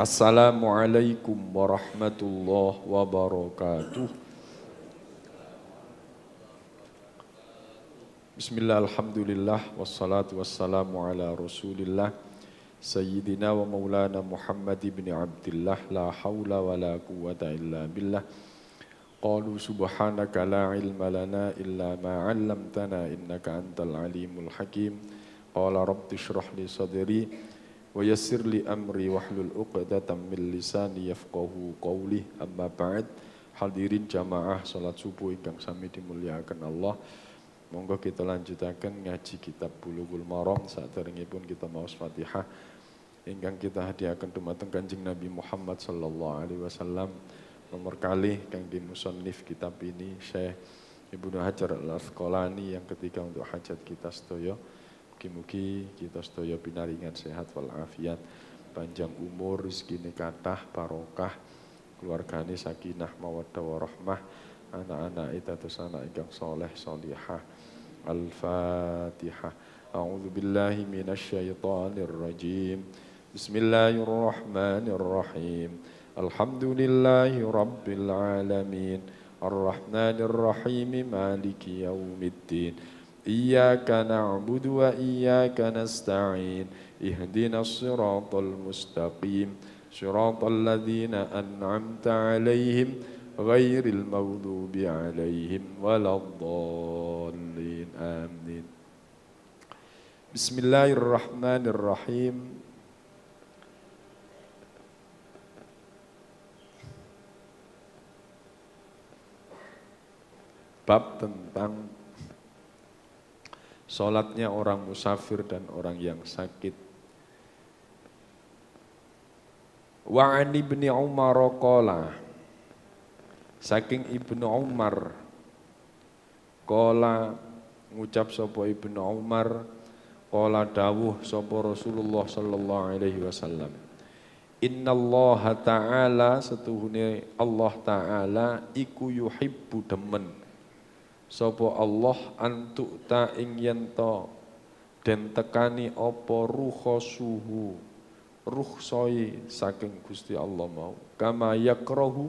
Assalamualaikum warahmatullahi wabarakatuh. Bismillah, alhamdulillah, wassalatu wassalamu ala rasulillah Sayyidina wa maulana Muhammad ibn Abdillah. La hawla wa la quwwata illa billah. Qalu subhanaka la ilma lana illa ma 'allamtana innaka antal alimul hakim. Qala rabbi shrah li sadri wa yassir li amri wahlul 'uqdatam min lisani yafqahu qawli. Amma ba'd. Hadirin jamaah salat subuh ingkang sami dimulyakaken Allah. Monggo kita lanjutaken ngaji kitab Bulughul Maram. Saderengipun kita maos Fatihah ingkang kita hadiahaken dumateng Kanjeng Nabi Muhammad sallallahu alaihi wasallam. Nomor kalih kangge musannif kitab ini Syekh Ibnu Hajar Al-Asqalani yang ketiga untuk hajat kita sedaya. Mugi-mugi kita sedaya pinaringan sehat wal afiat, panjang umur, rezekine kathah, barokah, keluargane sakinah mawaddah warahmah, anak-anak dados anak ingkang saleh salihah. Al-Fatihah. A'udzu billahi minasyaitonir rajim. Bismillahirrahmanirrahim. Alhamdulillahi rabbil alamin. Ar-Rahmanir Rahim. Maliki yaumiddin. Iyyaka na'budu wa iyyaka nasta'in. Ihdinas siratal mustaqim. Siratal ladzina an'amta 'alaihim ghairil maghdubi 'alaihim waladdallin. Amin. Bismillahirrahmanirrahim. Bab tentang sholatnya orang musafir dan orang yang sakit. Wa 'an Ibni Umar qala, saking Ibnu Umar, qala ngucap sapa Ibnu Umar, qala dawuh sapa Rasulullah sallallahu alaihi wasallam, innallaha ta'ala, setuhune Allah ta'ala iku yuhibbu demen sapa Allah antuk ta ing yen to den tekani apa ruhsuhu, ruhsoi saking Gusti Allah mau, kama yakrahu,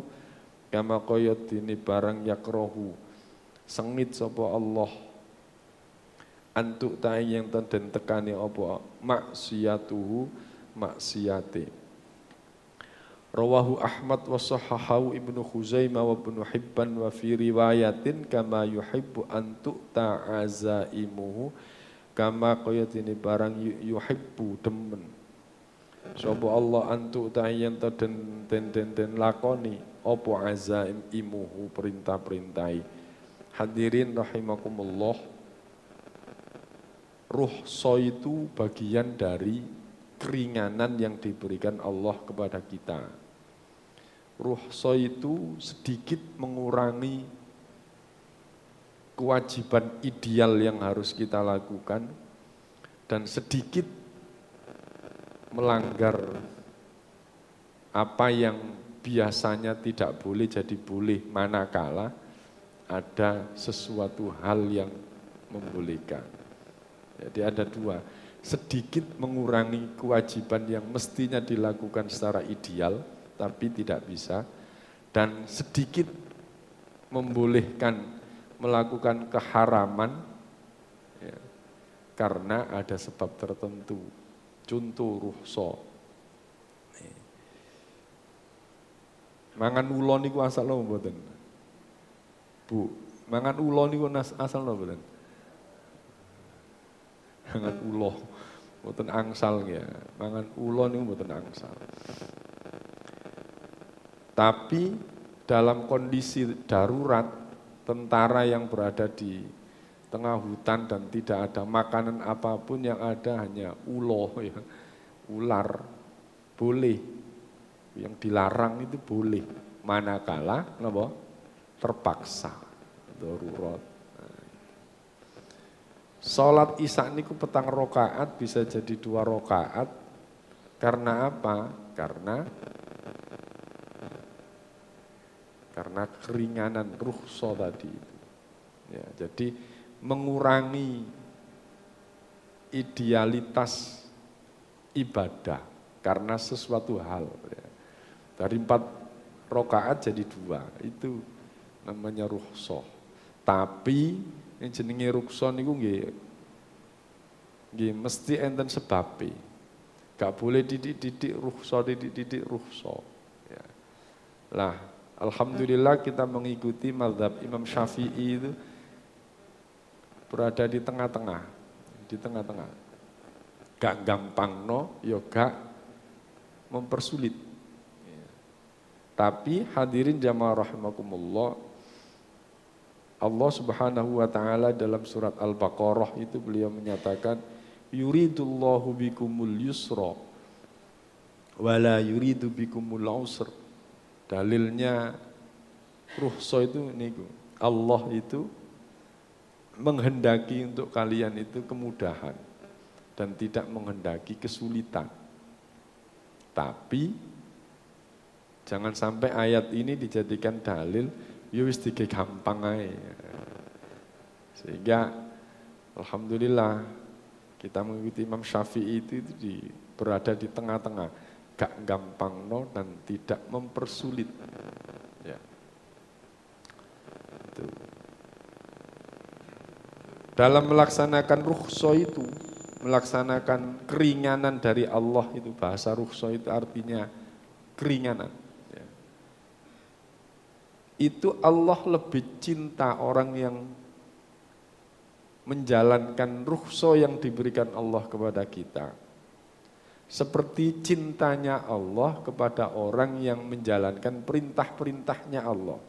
kama kaya dene barang yakrahu sengit sapa Allah antuk ta ing yen to den tekani apa maksiatuhu, maksiate. Rawahu Ahmad wa sahahahu Ibnu Khuzaimah wa Ibnu Hibban wa fi riwayatin kama yuhibbu an tu'ta azaimuhu, kama kaya dene barang yuhibbu demen sapa Allah an tu'ta yen to den lakoni apa azaimuhu, perintah-perintahe. Hadirin rahimakumullah, rukhsah itu bagian dari keringanan yang diberikan Allah kepada kita. Rukhsah itu sedikit mengurangi kewajiban ideal yang harus kita lakukan dan sedikit melanggar apa yang biasanya tidak boleh jadi boleh, manakala ada sesuatu hal yang membolehkan. Jadi ada dua, sedikit mengurangi kewajiban yang mestinya dilakukan secara ideal tapi tidak bisa, dan sedikit membolehkan melakukan keharaman ya, karena ada sebab tertentu. Contoh rukhsah. Mangan ulo niku asal napa mboten? Bu, mangan ulo niku asal napa mboten? Mangan ulo mboten angsal ya. Mangan ulo niku mboten angsal. Tapi dalam kondisi darurat, tentara yang berada di tengah hutan dan tidak ada makanan apapun, yang ada hanya ulo ya, ular, boleh. Yang dilarang itu boleh, manakala napa? Terpaksa, darurat. Salat Isya niku petang rakaat bisa jadi 2 rakaat. Karena apa? Karena keringanan rukhsah tadi itu. Ya, jadi mengurangi idealitas ibadah. karena sesuatu hal. Ya. Dari 4 rakaat jadi 2, itu namanya rukhsah. Tapi yang jenenge rukhsah niku nggih mesti enten sebabe. Gak boleh didik-didik rukhsah. Ya. Lah, alhamdulillah kita mengikuti mazhab Imam Syafi'i itu berada di tengah-tengah. Gak gampang ya gak mempersulit. Ya. Tapi hadirin jamaah rahimakumullah, Allah Subhanahu wa taala dalam surat Al-Baqarah itu beliau menyatakan yuridullahu bikumul yusra wala yuridu bikumul usra. Dalilnya rukhsah itu niku. Allah itu menghendaki untuk kalian itu kemudahan dan tidak menghendaki kesulitan. Tapi jangan sampai ayat ini dijadikan dalil ya wis gampang ae. Sehingga alhamdulillah kita mengikuti Imam Syafi'i itu berada di tengah-tengah, gak gampang dan tidak mempersulit. Ya. Itu. Dalam melaksanakan rukhsah itu, melaksanakan keringanan dari Allah itu, bahasa rukhsah itu artinya keringanan. Ya. Itu Allah lebih cinta orang yang menjalankan rukhsah yang diberikan Allah kepada kita. Seperti cintanya Allah kepada orang yang menjalankan perintah-perintahnya Allah.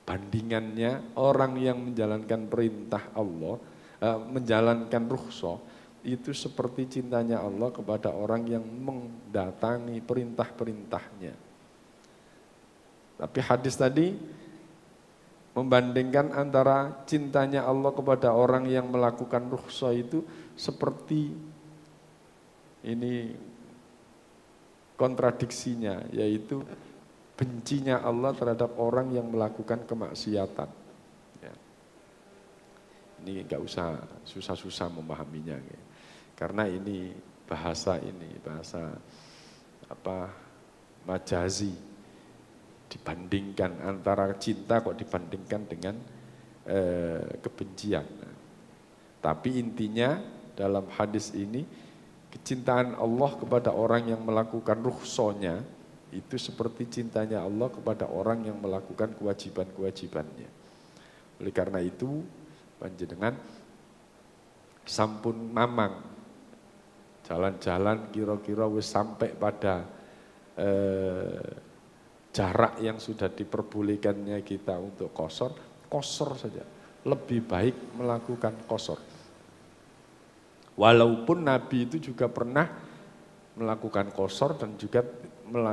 Bandingannya orang yang menjalankan perintah Allah, menjalankan rukhsah, itu seperti cintanya Allah kepada orang yang mendatangi perintah-perintahnya. Tapi hadis tadi membandingkan antara cintanya Allah kepada orang yang melakukan rukhsah itu seperti ini kontradiksinya, yaitu bencinya Allah terhadap orang yang melakukan kemaksiatan. Ya. Ini enggak usah susah-susah memahaminya, ya. Karena ini bahasa majazi. Dibandingkan antara cinta kok dibandingkan dengan kebencian. Tapi intinya dalam hadis ini kecintaan Allah kepada orang yang melakukan rukhsahnya itu seperti cintanya Allah kepada orang yang melakukan kewajiban-kewajibannya. Oleh karena itu panjenengan sampun mamang jalan-jalan kira-kira wis sampai pada jarak yang sudah diperbolehkannya kita untuk qashar saja. Lebih baik melakukan qashar. Walaupun Nabi itu juga pernah melakukan qashar dan juga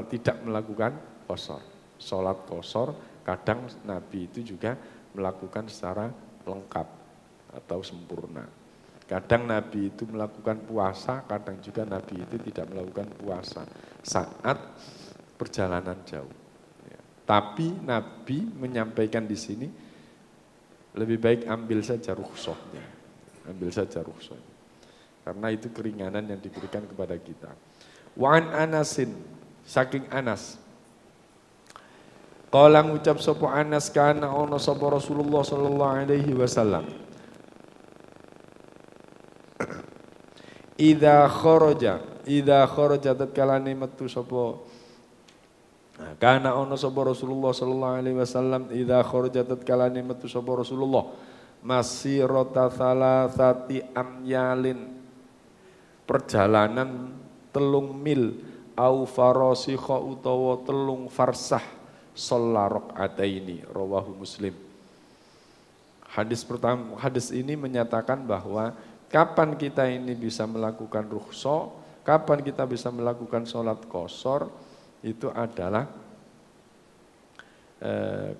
tidak melakukan qashar. Sholat qashar kadang Nabi itu juga melakukan secara lengkap atau sempurna. Kadang Nabi itu melakukan puasa, kadang juga Nabi itu tidak melakukan puasa saat perjalanan jauh. Tapi Nabi menyampaikan di sini lebih baik ambil saja rukhsahnya. Karena itu keringanan yang diberikan kepada kita. Wa an Anasin, saking Anas. Qala ngucap sapa Anas kana ana sapa Rasulullah sallallahu alaihi wasallam. Idza kharaja tatkala metu sapa Kana ono sapa Rasulullah sallallahu alaihi wasallam idza kharaja tatkala metu sapa Rasulullah masirata salasati amyalin, perjalanan 3 mil au farasikha utawa 3 farsah shalla rakaataini rawahu Muslim. Hadis ini menyatakan bahwa kapan kita ini bisa melakukan rukhsah, kapan kita bisa melakukan sholat qashar, itu adalah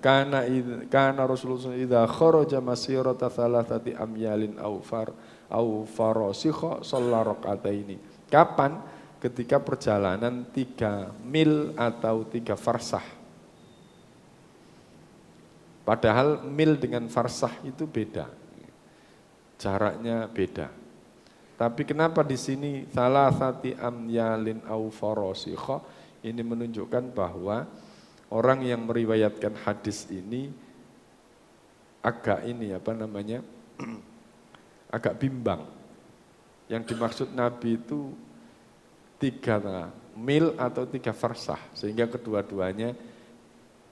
karena Rasulullah idza kharaja masirata thalathati amyalin au farasikha shalla rakaataini. Kapan? Ketika perjalanan 3 mil atau 3 farsah. Padahal mil dengan farsah itu beda. Jaraknya beda. Tapi kenapa di sini salasati amyalin au farasikha? Ini menunjukkan bahwa orang yang meriwayatkan hadis ini agak agak bimbang. Yang dimaksud Nabi itu 3 mil atau 3 farsah, sehingga kedua-duanya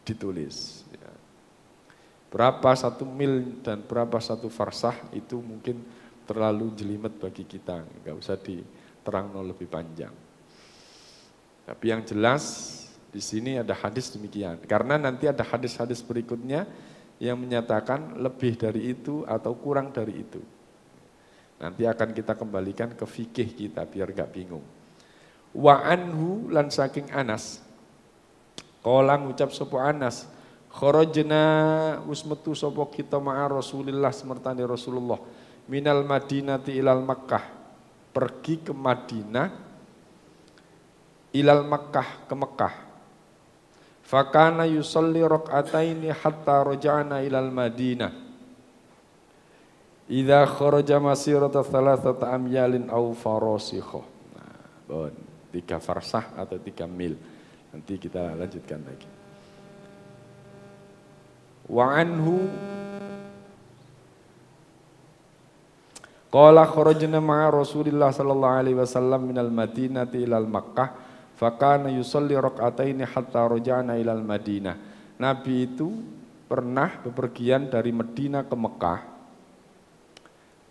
ditulis. Berapa 1 mil dan berapa 1 farsah itu mungkin terlalu jelimet bagi kita, nggak usah diterang lebih panjang. Tapi yang jelas di sini ada hadis demikian, karena nanti ada hadis-hadis berikutnya yang menyatakan lebih dari itu atau kurang dari itu. Nanti akan kita kembalikan ke fikih kita biar nggak bingung. Wa anhu lan saking Anas, qala ngucap sapa Anas, kharajna wis metu sapa kita ma'a Rasulillah semertane Rasulullah minal Madinati ilal Makkah, pergi ke Madinah, ilal Makkah, ke Mekah. Fakana yusalli rak'ataini hatta raja'na ilal Madinah. Idza kharaja masirata thalathata amyalin aw farasikha. Nah, 3 farsah atau 3 mil. Nanti kita lanjutkan lagi. Wa anhu qala kharajna ma'a Rasulillah sallallahu alaihi wasallam minal Madinati ilal Makkah fakana yusalli rak'ataini hatta raja'na ilal Madinah. Nabi itu pernah bepergian dari Madinah ke Mekah,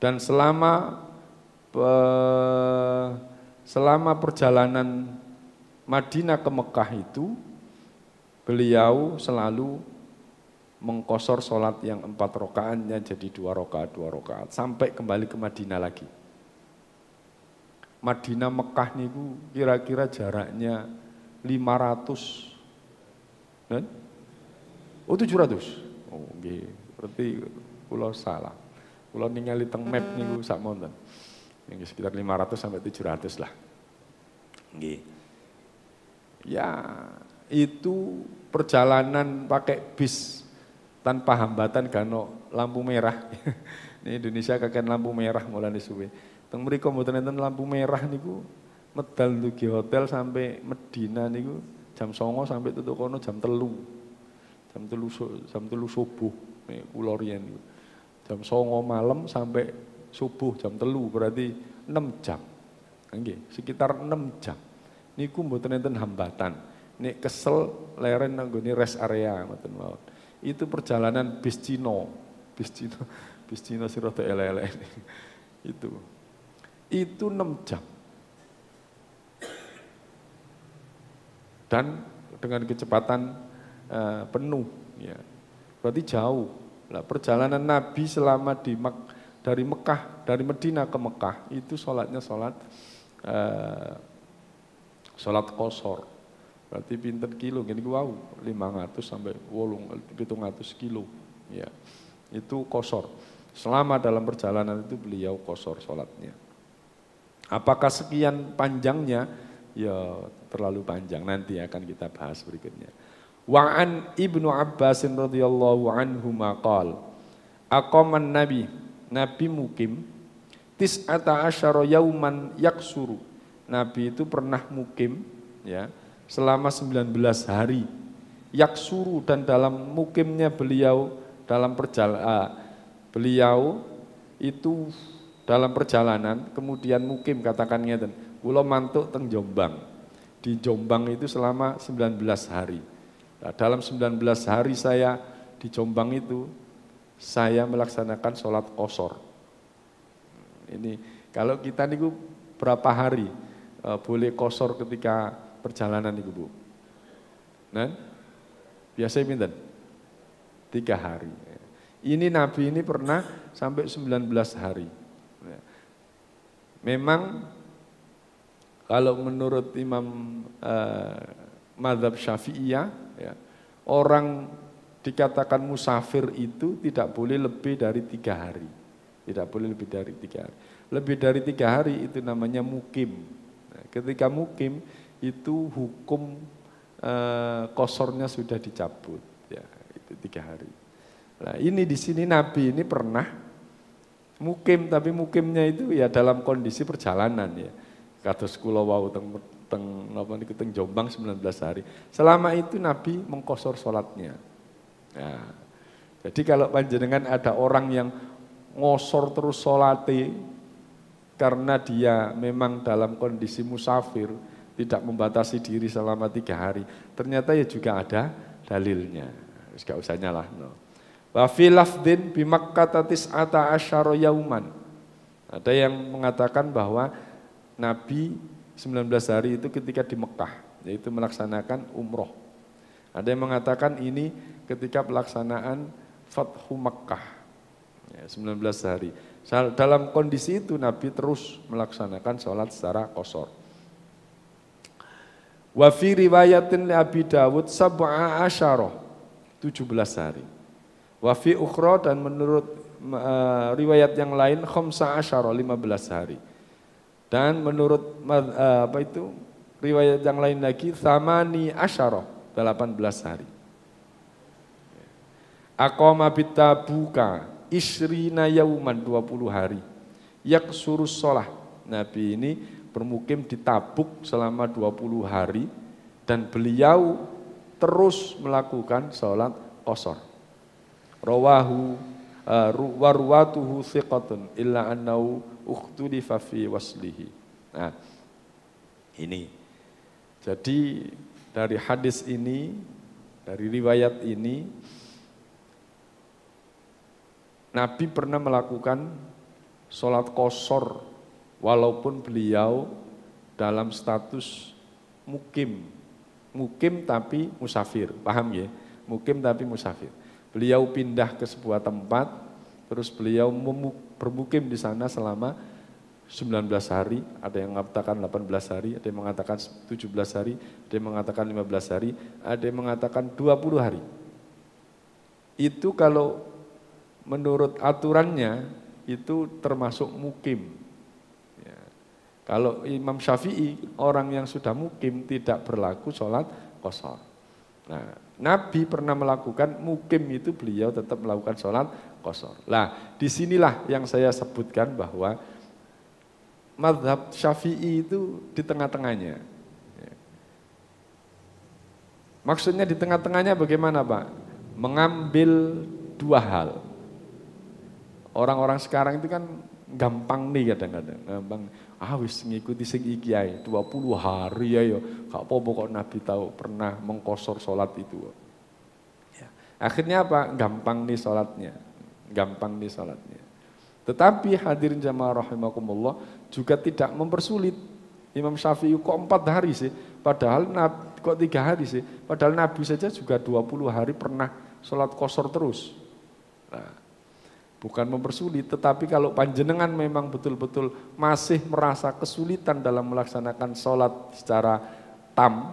dan selama perjalanan Madinah ke Mekah itu beliau selalu mengqashar sholat yang 4 rakaatnya jadi 2 rakaat sampai kembali ke Madinah lagi. Madinah Mekah niku kira-kira jaraknya 500 kan? Oh 700. Oh nggih, berarti kula salah. Kula ningali teng map niku sak monten. Yang sekitar 500 sampai 700 lah. Nggih. Ya, itu perjalanan pakai bis tanpa hambatan gano lampu merah. Ini Indonesia kakek lampu merah mulane suwe. Teng mriku mboten enten lampu merah niku medal dugi hotel sampai Medina niku jam 09.00 sampai tutuk kono jam 3. Jam 3 subuh nek kula riyen niku. Jam 09.00 malam sampai subuh jam 3 berarti 6 jam. Nggih, sekitar 6 jam. Niku mboten enten hambatan. Nek kesel leren nang nggone rest area ngoten mawon. Itu perjalanan bis Cino sing rada elek-elek. Itu 6 jam. Dan dengan kecepatan penuh ya. Berarti jauh. Nah, perjalanan Nabi selama dari Madinah ke Mekah itu sholatnya sholat qashar. Berarti pinten kilo gini wow 500 sampai 700 kilo ya. Itu qashar. Selama dalam perjalanan itu beliau qashar sholatnya. Apakah sekian panjangnya? Ya terlalu panjang, nanti akan kita bahas berikutnya. Wa an Ibnu Abbas radhiyallahu anhu maqal aqaman Nabi mukim tis'ata asyara yauman yaksuru. Nabi itu pernah mukim ya selama 19 hari. Yaksuru, dan dalam mukimnya beliau dalam beliau itu dalam perjalanan kemudian mukim, katakan ngeten, kula mantuk teng Jombang. Di Jombang itu selama 19 hari. Nah, dalam 19 hari saya di Jombang itu saya melaksanakan sholat qashar. Ini kalau kita niku berapa hari boleh qashar ketika perjalanan niku Bu? Nah, biasanya pinten? 3 hari. Ini Nabi ini pernah sampai 19 hari. Memang kalau menurut Imam Madzhab Syafi'iyah ya, orang dikatakan musafir itu tidak boleh lebih dari 3 hari. Tidak boleh lebih dari 3 hari. Lebih dari 3 hari itu namanya mukim. Nah, ketika mukim itu hukum qasharnya sudah dicabut. Ya, itu 3 hari. Nah, ini di sini Nabi ini pernah Mukim, tapi mukimnya itu ya dalam kondisi perjalanan ya. Kados kula wau teng Jombang 19 hari. Selama itu Nabi mengqosor salatnya. Nah, jadi kalau panjenengan ada orang yang ngosor terus salate karena dia memang dalam kondisi musafir, tidak membatasi diri selama 3 hari, ternyata ya juga ada dalilnya. Gak usah nyalah. No. Wa fi lafdin bi Makkah tis'ata asyara yauman. Ada yang mengatakan bahwa Nabi 19 hari itu ketika di Mekah, yaitu melaksanakan umroh. Ada yang mengatakan ini ketika pelaksanaan Fathu Makkah, ya, 19 hari. Dalam kondisi itu Nabi terus melaksanakan sholat secara qashar. Wa fi riwayatin li Abi Dawud sab'a asyara, 17 hari. Wa fi ukhra, dan menurut riwayat yang lain khamsa asyara, 15 hari. Dan menurut riwayat yang lain lagi thamani asyara, 18 hari. Aqama bitabuka isrina yauman, 20 hari. Yaksurus sholah, Nabi ini bermukim di Tabuk selama 20 hari dan beliau terus melakukan sholat qashar. Rawahu warwatuhu thiqatun illa annahu ukhtulifa fi waslihi. Nah, ini. Jadi dari hadis ini, dari riwayat ini, Nabi pernah melakukan sholat qashar walaupun beliau dalam status mukim. Mukim tapi musafir, paham ya? Mukim tapi musafir. Beliau pindah ke sebuah tempat, terus beliau bermukim di sana selama 19 hari, ada yang mengatakan 18 hari, ada yang mengatakan 17 hari, ada yang mengatakan 15 hari, ada yang mengatakan 20 hari. Itu kalau menurut aturannya itu termasuk mukim. Ya. Kalau Imam Syafi'i, orang yang sudah mukim tidak berlaku sholat qashar. Nah, Nabi pernah melakukan mukim itu, beliau tetap melakukan sholat qashar. Nah, disinilah yang saya sebutkan bahwa mazhab Syafi'i itu di tengah-tengahnya. Maksudnya di tengah-tengahnya bagaimana Pak? Mengambil dua hal. Orang-orang sekarang itu kan gampang nih kadang-kadang, gampang. Wis ngikuti sing iki ae 20 hari ya gak apa-apa kok Nabi tahu pernah mengqashar salat itu. Ya. Akhirnya apa? Gampang nih salatnya. Gampang nih salatnya. Tetapi hadirin jamaah rahimakumullah juga tidak mempersulit. Imam Syafi'i kok 4 hari sih? Padahal Nabi kok 3 hari sih? Padahal Nabi saja juga 20 hari pernah salat qashar terus. Nah, bukan mempersulit, tetapi kalau panjenengan memang betul-betul masih merasa kesulitan dalam melaksanakan sholat secara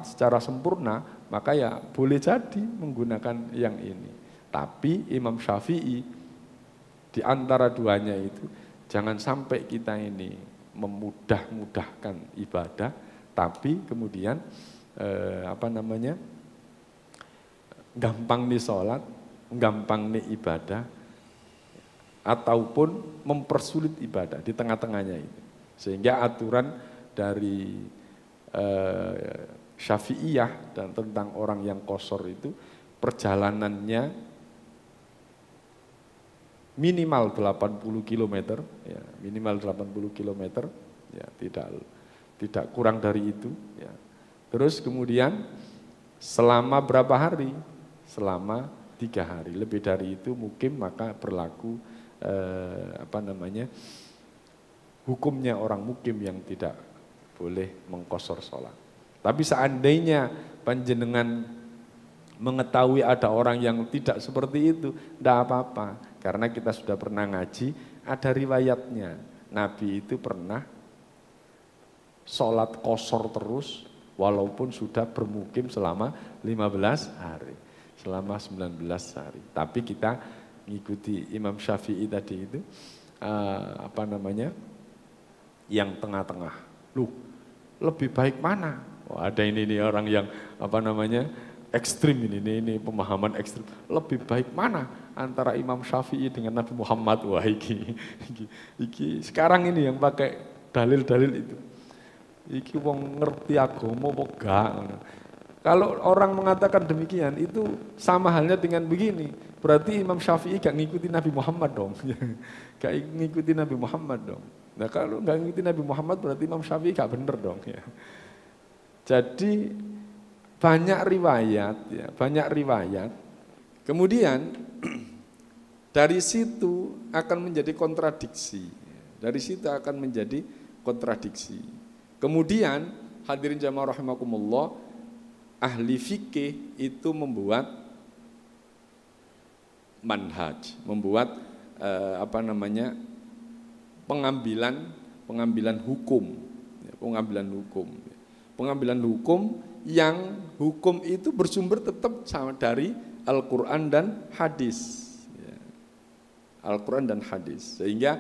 secara sempurna, maka ya boleh jadi menggunakan yang ini. Tapi Imam Syafi'i di antara duanya itu, jangan sampai kita ini memudah-mudahkan ibadah, tapi kemudian gampang nih sholat, gampang nih ibadah, ataupun mempersulit ibadah di tengah-tengahnya ini. Sehingga aturan dari Syafi'iyah dan tentang orang yang qashar itu perjalanannya minimal 80 km, ya, minimal 80 km, ya, tidak kurang dari itu. Ya. Terus kemudian selama berapa hari? Selama 3 hari. Lebih dari itu mungkin maka berlaku hukumnya orang mukim yang tidak boleh mengqashar sholat. Tapi seandainya panjenengan mengetahui ada orang yang tidak seperti itu, tidak apa-apa. Karena kita sudah pernah ngaji, ada riwayatnya. Nabi itu pernah sholat qashar terus, walaupun sudah bermukim selama 15 hari. Selama 19 hari. Tapi kita mengikuti Imam Syafi'i tadi itu, yang tengah-tengah. Loh, lebih baik mana? Oh, ada ini nih orang yang ekstrim ini pemahaman ekstrim. Lebih baik mana antara Imam Syafi'i dengan Nabi Muhammad? Wah iki sekarang ini yang pakai dalil-dalil itu. Iki wong ngerti agama apa gak? Kalau orang mengatakan demikian itu sama halnya dengan begini. Berarti Imam Syafi'i gak ngikuti Nabi Muhammad dong. Gak ngikuti Nabi Muhammad dong. Nah kalau gak ngikuti Nabi Muhammad berarti Imam Syafi'i gak bener dong. Ya. Jadi banyak riwayat, ya, banyak riwayat. Kemudian dari situ akan menjadi kontradiksi. Dari situ akan menjadi kontradiksi. Kemudian hadirin jamaah rahimakumullah, ahli fikih itu membuat manhaj, membuat pengambilan hukum, pengambilan hukum yang hukum itu bersumber tetap sama dari Al-Quran dan hadis, Al-Quran dan hadis, sehingga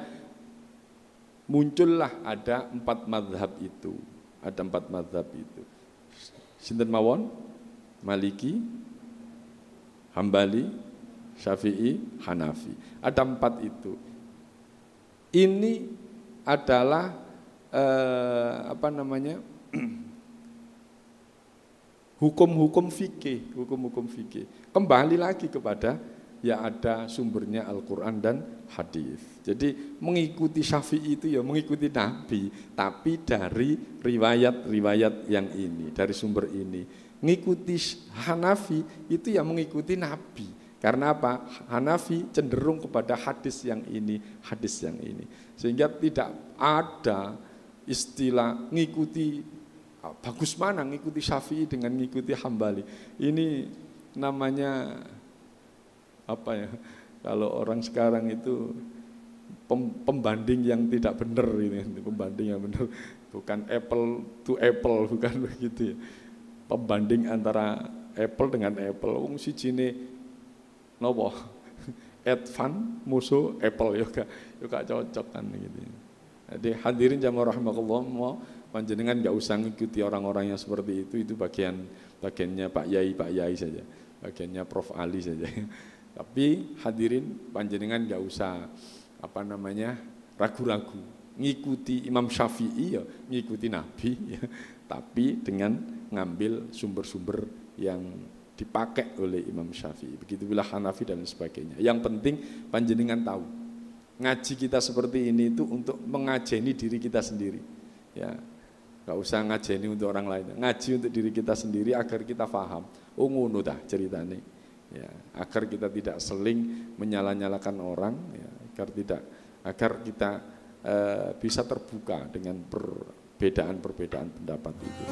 muncullah ada 4 mazhab itu, Sinten mawon? Maliki, Hambali, Syafi'i, Hanafi. Ada 4 itu. Ini adalah hukum-hukum fikih. Kembali lagi kepada ya ada sumbernya Al-Quran dan hadis. Jadi mengikuti Syafi'i itu ya mengikuti Nabi, tapi dari riwayat-riwayat yang ini, dari sumber ini. Mengikuti Hanafi itu ya mengikuti Nabi. Karena apa? Hanafi cenderung kepada hadis yang ini. Sehingga tidak ada istilah ngikuti bagus mana ngikuti Syafi'i dengan ngikuti Hambali. Ini namanya apa ya? Kalau orang sekarang itu pembanding yang tidak benar ini, pembanding yang benar, bukan apple to apple, bukan begitu ya. Pembanding antara apple dengan apple, wong sijine nopo? Advan musuh apple yo gak cocok kan gitu. Jadi hadirin jamaah rahimakumullah, mau panjenengan enggak usah ngikuti orang-orang yang seperti itu bagiannya Pak Yai saja. Bagiannya Prof Ali saja. Tapi hadirin panjenengan enggak usah ragu-ragu. Ngikuti Imam Syafi'i ya, ngikuti Nabi ya, tapi dengan ngambil sumber-sumber yang dipakai oleh Imam Syafi'i. Begitu pula Hanafi dan sebagainya. Yang penting panjenengan tahu, ngaji kita seperti ini itu untuk mengajeni diri kita sendiri. Ya, nggak usah ngajeni untuk orang lain. Ngaji untuk diri kita sendiri agar kita paham. Oh ngono dah ceritanya. Ya, agar kita tidak seling menyala-nyalakan orang. Ya, agar kita bisa terbuka dengan perbedaan-perbedaan pendapat itu.